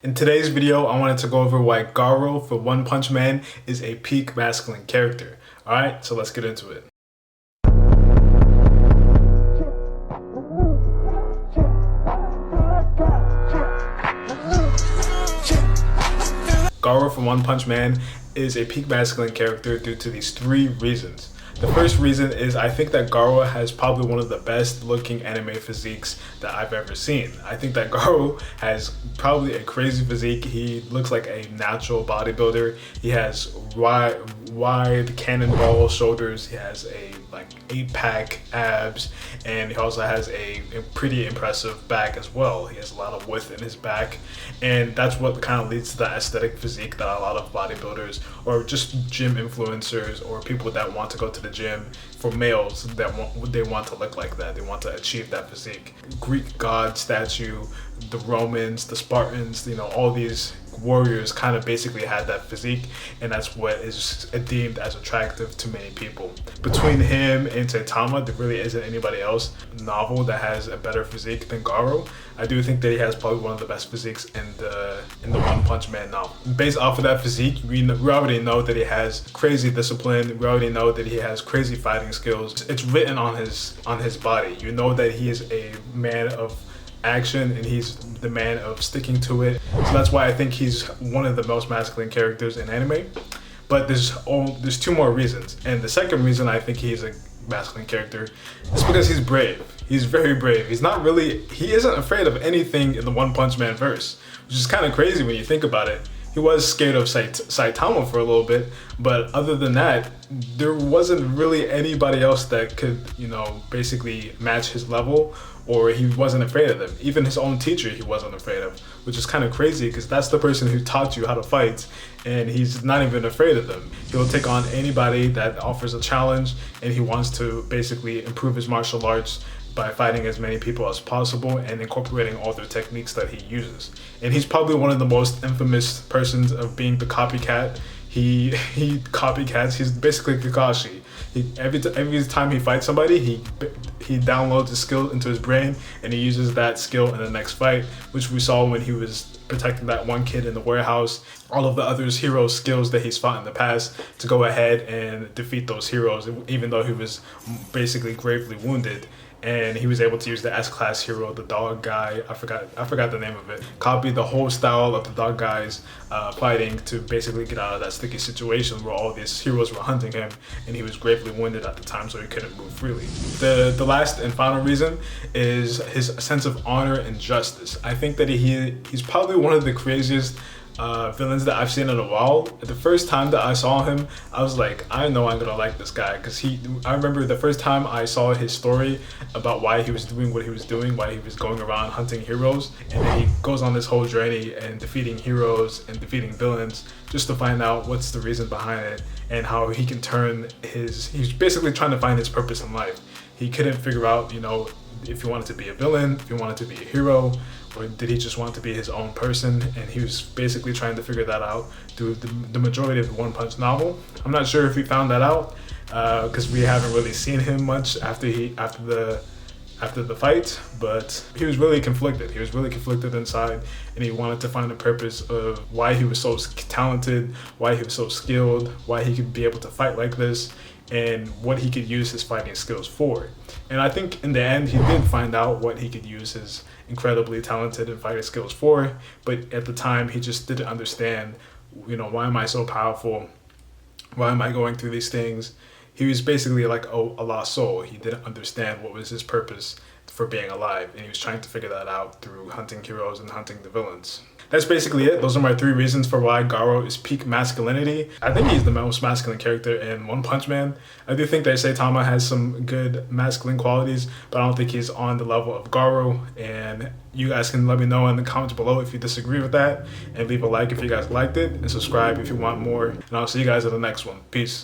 In today's video, I wanted to go over why Garou for One Punch Man is a peak masculine character. Alright, so let's get into it. Garou from One Punch Man is a peak masculine character due to these three reasons. The first reason is I think that Garou has probably one of the best looking anime physiques that I've ever seen. I think that Garou has probably a crazy physique. He looks like a natural bodybuilder. He has wide cannonball shoulders. He has a 8-pack abs, and he also has a pretty impressive back as well. He has a lot of width in his back, and that's what kind of leads to the aesthetic physique that a lot of bodybuilders or just gym influencers or people that want to go to the gym, for males that want to look like that. They want to achieve that physique. Greek god statue, the Romans, the Spartans, all these warriors kind of basically had that physique, and that's what is deemed as attractive to many people. Between him and Saitama, there really isn't anybody else novel that has a better physique than Garou. I do think that he has probably one of the best physiques in the One Punch Man novel. Based off of that physique, we already know that he has crazy discipline. We already know that he has crazy fighting skills. It's written on his body. You know that he is a man of action, and he's the man of sticking to it. So that's why I think he's one of the most masculine characters in anime. But there's two more reasons, and the second reason I think he's a masculine character is because he's brave. He's very brave. He isn't afraid of anything in the One Punch Man verse, which is kind of crazy when you think about it. He was scared of Saitama for a little bit, but other than that, there wasn't really anybody else that could, basically match his level, or he wasn't afraid of them. Even his own teacher he wasn't afraid of, which is kind of crazy because that's the person who taught you how to fight, and he's not even afraid of them. He'll take on anybody that offers a challenge, and he wants to basically improve his martial arts by fighting as many people as possible and incorporating all the techniques that he uses. And he's probably one of the most infamous persons of being the copycat. He copycats. He's basically Kakashi. Every time he fights somebody, he downloads a skill into his brain, and he uses that skill in the next fight, which we saw when he was protecting that one kid in the warehouse. All of the others heroes skills that he's fought in the past to go ahead and defeat those heroes, even though he was basically gravely wounded. And he was able to use the S-class hero, the dog guy, I forgot the name of it, copy the whole style of the dog guys fighting to basically get out of that sticky situation where all these heroes were hunting him, and he was gravely wounded at the time, so he couldn't move freely. The last and final reason is his sense of honor and justice. I think that he's probably one of the craziest villains that I've seen in a while. The first time that I saw him, I was like, I know I'm gonna like this guy, because I remember the first time I saw his story about why he was doing what he was doing, why he was going around hunting heroes, and then he goes on this whole journey and defeating heroes and defeating villains just to find out what's the reason behind it, and how he can he's basically trying to find his purpose in life. He couldn't figure out, if he wanted to be a villain, if he wanted to be a hero, or did he just want to be his own person? And he was basically trying to figure that out through the majority of the One Punch novel. I'm not sure if he found that out, because we haven't really seen him much after the fight, but he was really conflicted. He was really conflicted inside, and he wanted to find the purpose of why he was so talented, why he was so skilled, why he could be able to fight like this, and what he could use his fighting skills for. And I think in the end, he did find out what he could use his incredibly talented and fighting skills for, but at the time, he just didn't understand, why am I so powerful? Why am I going through these things? He was basically like a lost soul. He didn't understand what was his purpose for being alive, and he was trying to figure that out through hunting heroes and hunting the villains. That's basically it. Those are my three reasons for why Garou is peak masculinity. I think he's the most masculine character in One Punch Man. I do think that Saitama has some good masculine qualities, but I don't think he's on the level of Garou. And you guys can let me know in the comments below if you disagree with that, and leave a like if you guys liked it, and subscribe if you want more. And I'll see you guys in the next one. Peace.